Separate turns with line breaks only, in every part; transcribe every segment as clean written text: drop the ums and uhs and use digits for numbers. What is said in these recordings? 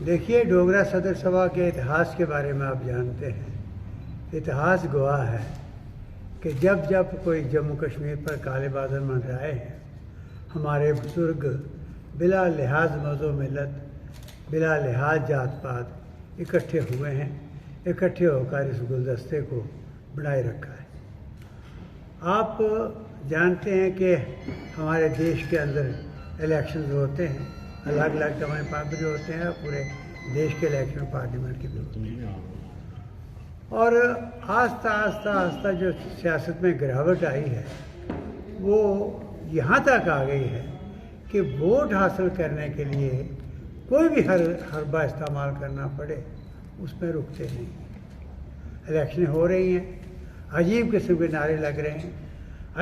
دیکھیے، ڈوگرا صدر سبھا کے اتہاس کے بارے میں آپ جانتے ہیں۔ اتہاس گواہ ہے کہ جب جب کوئی جموں کشمیر پر کالے بادل منڈرائے ہیں، ہمارے بزرگ بلا لحاظ مذہب و ملت، بلا لحاظ جات پات اکٹھے ہوئے ہیں، اکٹھے ہو کر اس گلدستے کو بنائے رکھا ہے۔ آپ جانتے ہیں کہ ہمارے دیش کے اندر الیکشنز ہوتے ہیں، الگ الگ ٹائم پر بھی ہوتے ہیں، پورے دیش کے الیکشن پارلیمنٹ کے بھی ہوتے ہیں، اور آہستہ آہستہ آہستہ جو سیاست میں گراوٹ آئی ہے وہ یہاں تک آ گئی ہے کہ ووٹ حاصل کرنے کے لیے کوئی بھی حربہ استعمال کرنا پڑے اس میں رکتے نہیں۔ الیکشنیں ہو رہی ہیں، عجیب قسم کے نعرے لگ رہے ہیں،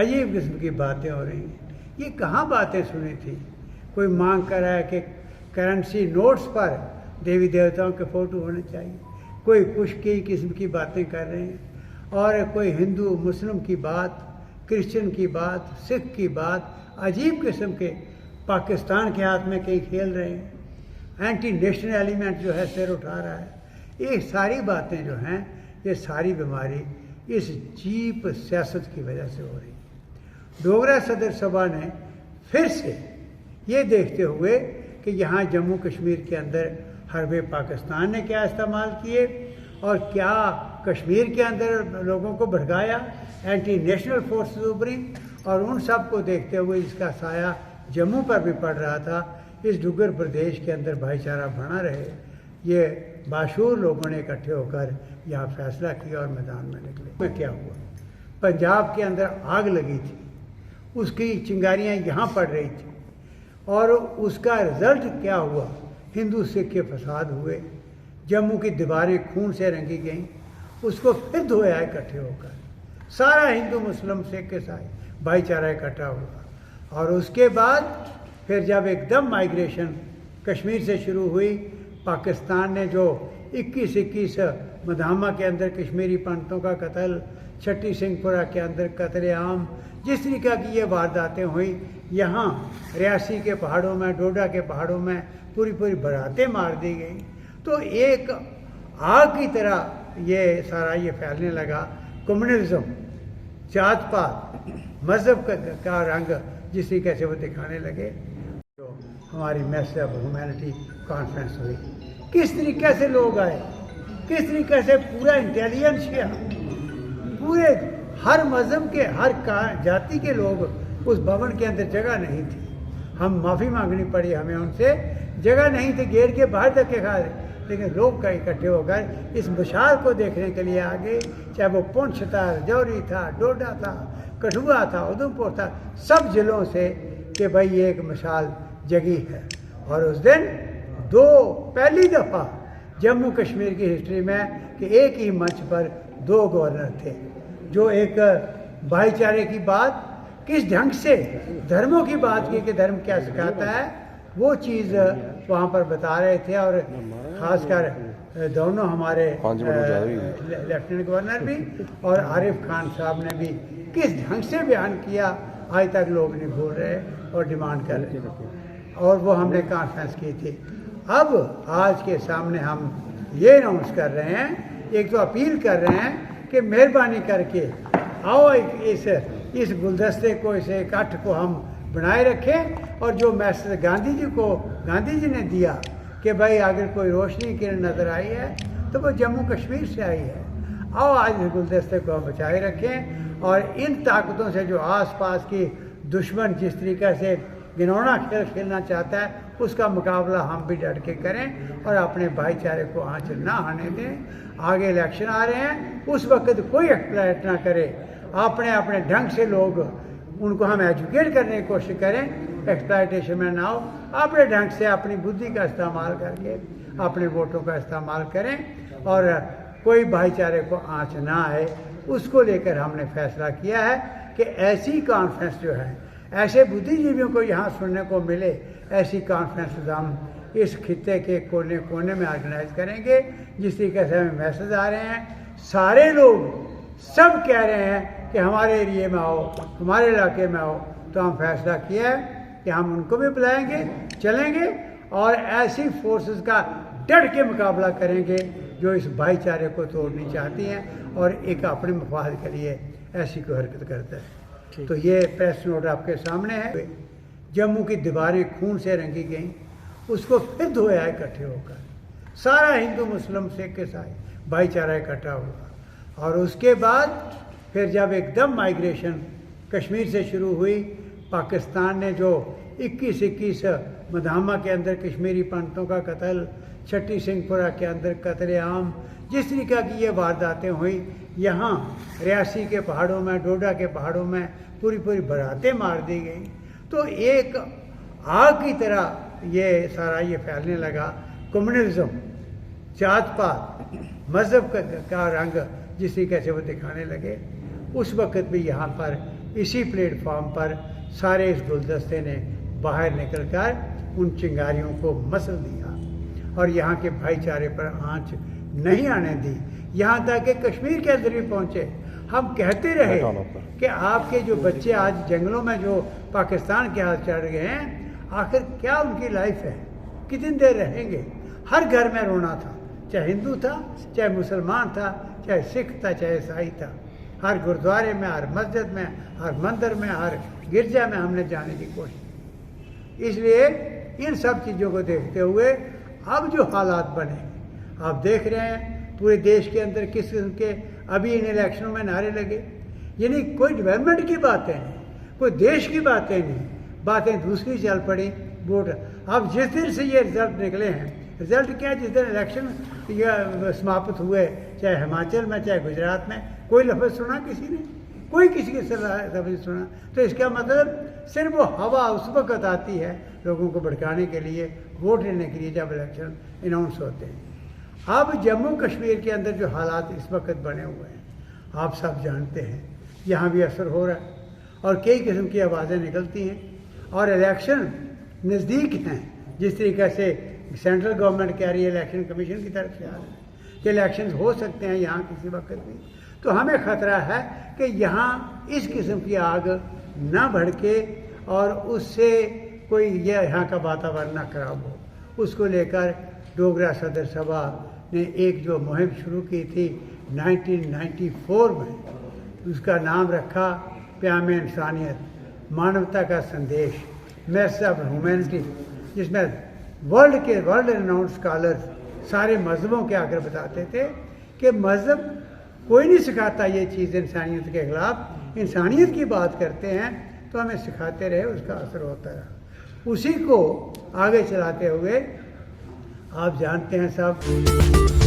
عجیب قسم کی باتیں ہو رہی ہیں۔ یہ کہاں باتیں سنی تھی؟ کوئی مانگ کر رہا ہے کہ کرنسی نوٹس پر دیوی دیوتاؤں کے فوٹو ہونے چاہیے، کوئی کچھ کی قسم کی باتیں کر رہے ہیں، اور کوئی ہندو مسلم کی بات، کرسچن کی بات، سکھ کی بات، عجیب قسم کے پاکستان کے ہاتھ میں کئی کھیل رہے ہیں، اینٹی نیشنل ایلیمنٹ جو ہے سر اٹھا رہا ہے۔ یہ ساری باتیں جو ہیں، یہ ساری بیماری اس چیپ سیاست کی وجہ سے ہو رہی ہے۔ ڈوگرا صدر سبھا نے پھر سے یہ دیکھتے ہوئے کہ یہاں جموں کشمیر کے اندر حربے پاکستان نے کیا استعمال کیے اور کیا کشمیر کے اندر لوگوں کو بھڑکایا، اینٹی نیشنل فورسز ابھری، اور ان سب کو دیکھتے ہوئے اس کا سایہ جموں پر بھی پڑ رہا تھا۔ اس ڈگر پردیش کے اندر بھائی چارہ بنا رہے، یہ باشعور لوگوں نے اکٹھے ہو کر یہاں فیصلہ کیا اور میدان میں نکلے۔ میں کیا ہوا؟ پنجاب کے اندر آگ لگی تھی، اس کی چنگاریاں یہاں پڑ رہی تھیں، اور اس کا رزلٹ کیا ہوا؟ ہندو سکھ کے فساد ہوئے، جموں کی دیواریں خون سے رنگی گئیں، اس کو پھر دھویا اکٹھے ہو کر، سارا ہندو مسلم سکھ کے ساتھ بھائی چارہ اکٹھا ہوا، اور اس کے بعد پھر جب ایک دم مائیگریشن کشمیر سے شروع ہوئی، پاکستان نے جو 21 مدھامہ کے اندر کشمیری پنڈتوں کا قتل، چھٹی سنگھ پورہ کے اندر قتل عام، جس طریقہ کی یہ وارداتیں ہوئیں، یہاں ریاسی کے پہاڑوں میں، ڈوڈا کے پہاڑوں میں پوری باراتیں مار دی گئیں، تو ایک آگ کی طرح یہ سارا یہ پھیلنے لگا۔ کمیونزم، جات پات، مذہب کا رنگ جس طریقے سے وہ دکھانے لگے۔ جو ہماری میسج آف ہیومینٹی کانفرنس ہوئی، کس طریقے سے لوگ آئے، کس طریقے سے پورا انٹیلیجنسیا، پورے ہر مذہب کے، ہر جاتی کے لوگ اس بھون کے اندر، جگہ نہیں تھی، ہم معافی مانگنی پڑی ہمیں ان سے، جگہ نہیں تھی، گیٹ کے باہر تک کے کھا رہے، لیکن لوگ کا اکٹھے ہو کر اس مشال کو دیکھنے کے لیے آگے، چاہے وہ پونچھ تھا، رجوری تھا، ڈوڈا تھا، کٹھوا تھا، ادھمپور تھا، سب ضلعوں سے، کہ بھائی یہ ایک مشال جگی ہے۔ اور اس دن پہلی دفعہ جموں کشمیر کی ہسٹری میں کہ ایک ہی منچ پر 2 گورنر تھے، جو ایک بھائی چارے کی بات، کس ڈھنگ سے دھرموں کی بات کی کہ دھرم کیا سکھاتا ہے، وہ چیز وہاں پر بتا رہے تھے، اور خاص کر دونوں ہمارے لیفٹیننٹ گورنر بھی اور عارف خان صاحب نے بھی کس ڈھنگ سے بیان کیا، آج تک لوگ نہیں بھول رہے اور ڈیمانڈ کر رہے ہیں، اور وہ ہم نے کانفرنس کی تھی۔ اب آج کے سامنے ہم یہ اناؤنس کر رہے ہیں، ایک تو اپیل کر رہے ہیں کہ مہربانی کر کے آؤ اس گلدستے کو، اس اکٹھ کو ہم بنائے رکھیں، اور جو میسج گاندھی جی نے دیا کہ بھائی اگر کوئی روشنی کرن نظر آئی ہے تو وہ جموں کشمیر سے آئی ہے، آؤ آج اس گلدستے کو ہم بچائے رکھیں، اور ان طاقتوں سے جو آس پاس کی دشمن جس طریقے سے گھنونا کھیل کھیلنا چاہتا ہے، اس کا مقابلہ ہم بھی ڈٹ کے کریں، اور اپنے بھائی چارے کو آنچ نہ آنے دیں۔ آگے الیکشن آ رہے ہیں، اس وقت کوئی ایکسپلائٹ نہ کرے، اپنے ڈھنگ سے لوگ ان کو ہم ایجوکیٹ کرنے کی کوشش کریں، ایکسپلائٹیشن میں نہ ہو، اپنے ڈھنگ سے اپنی بدھی کا استعمال کر کے اپنے ووٹوں کا استعمال کریں، اور کوئی بھائی چارے کو آنچ نہ آئے۔ اس کو لے کر ہم نے فیصلہ کیا ہے کہ ایسی کانفرنس جو ہے، ایسے بدھی جیویوں کو یہاں سننے کو ملے، ایسی کانفرنس ہم اس خطے کے کونے کونے میں آرگنائز کریں گے۔ جس طریقے سے ہمیں میسج آ رہے ہیں، سارے لوگ سب کہہ رہے ہیں کہ ہمارے ایریے میں آؤ، ہمارے علاقے میں آؤ، تو ہم فیصلہ کیا ہے کہ ہم ان کو بھی بلائیں گے، چلیں گے، اور ایسی فورسز کا ڈٹ کے مقابلہ کریں گے جو اس بھائی چارے کو توڑنی چاہتی ہیں اور ایک اپنے مفاد کے لیے ایسی کوئی حرکت کرتا ہے۔ تو یہ پریس نوٹ آپ کے سامنے ہے۔ جموں کی دیواریں خون سے رنگی گئیں، اس کو پھر دھویا اکٹھے ہو کر، سارا ہندو مسلم سکھ عیسائی بھائی چارہ اکٹھا ہوا، اور اس کے بعد پھر جب ایک دم مائیگریشن کشمیر سے شروع ہوئی، پاکستان نے جو 21 مدھامہ کے اندر کشمیری پنڈتوں کا قتل، چھٹی سنگھ پورہ کے اندر قتل عام، جس طریقہ کی یہ وارداتیں ہوئیں، یہاں ریاسی کے پہاڑوں میں، ڈوڈا کے پہاڑوں میں پوری براتیں مار دی گئیں، تو ایک آگ کی طرح یہ سارا یہ پھیلنے لگا۔ کمیونزم، جات پات، مذہب کا رنگ جس طریقے سے وہ دکھانے لگے، اس وقت بھی یہاں پر اسی پلیٹ فارم پر سارے اس گلدستے نے باہر نکل کر ان چنگاریوں کو مسل دیا اور یہاں کے بھائی چارے پر آنچ نہیں آنے دی، یہاں تک کہ کشمیر کے اندر بھی پہنچے۔ ہم کہتے رہے کہ آپ کے جو بچے آج جنگلوں میں جو پاکستان کے ہاتھ چڑھ گئے ہیں، آخر کیا ان کی لائف ہے، کتنی دیر رہیں گے؟ ہر گھر میں رونا تھا، چاہے ہندو تھا، چاہے مسلمان تھا، چاہے سکھ تھا، چاہے عیسائی تھا، ہر گردوارے میں، ہر مسجد میں، ہر مندر میں، ہر گرجا میں ہم نے جانے کی کوشش کی۔ اس لیے ان سب چیزوں کو دیکھتے ہوئے اب جو حالات بنے، آپ دیکھ رہے ہیں پورے دیش کے اندر کس قسم کے ابھی ان الیکشنوں میں نعرے لگے، یعنی کوئی ڈیولپمنٹ کی باتیں نہیں، کوئی دیش کی باتیں نہیں، باتیں دوسری چل پڑی ووٹ۔ اب جس دن سے یہ رزلٹ نکلے ہیں، رزلٹ کیا؟ جس دن الیکشن سماپت ہوئے، چاہے ہماچل میں، چاہے گجرات میں، کوئی لفظ سنا کسی نے؟ کوئی کسی کے لفظ سنا؟ تو اس کا مطلب صرف وہ ہوا اس وقت آتی ہے لوگوں کو بھڑکانے کے لیے، ووٹ لینے کے لیے، جب الیکشن اناؤنس ہوتے ہیں۔ اب جموں کشمیر کے اندر جو حالات اس وقت بنے ہوئے ہیں آپ سب جانتے ہیں، یہاں بھی اثر ہو رہا ہے اور کئی قسم کی آوازیں نکلتی ہیں، اور الیکشن نزدیک ہیں، جس طریقے سے سینٹرل گورنمنٹ کہہ رہی ہے، الیکشن کمیشن کی طرف سے آ رہا ہے کہ الیکشنز ہو سکتے ہیں یہاں کسی وقت بھی، تو ہمیں خطرہ ہے کہ یہاں اس قسم کی آگ نہ بھڑکے اور اس سے کوئی یہاں کا واتاورن نہ خراب ہو۔ اس کو لے کر ڈوگرا صدر سبھا نے ایک جو مہم شروع کی تھی 1994 میں، اس کا نام رکھا پیام انسانیت، مانوتا کا سندیش، میسج آف ہیومینٹی، جس میں ورلڈ ریناؤنڈ اسکالرز سارے مذہبوں کے آ کر بتاتے تھے کہ مذہب کوئی نہیں سکھاتا یہ چیز انسانیت کے خلاف، انسانیت کی بات کرتے ہیں تو ہمیں سکھاتے رہے، اس کا اثر ہوتا رہا۔ اسی کو آگے چلاتے ہوئے آپ جانتے ہیں سب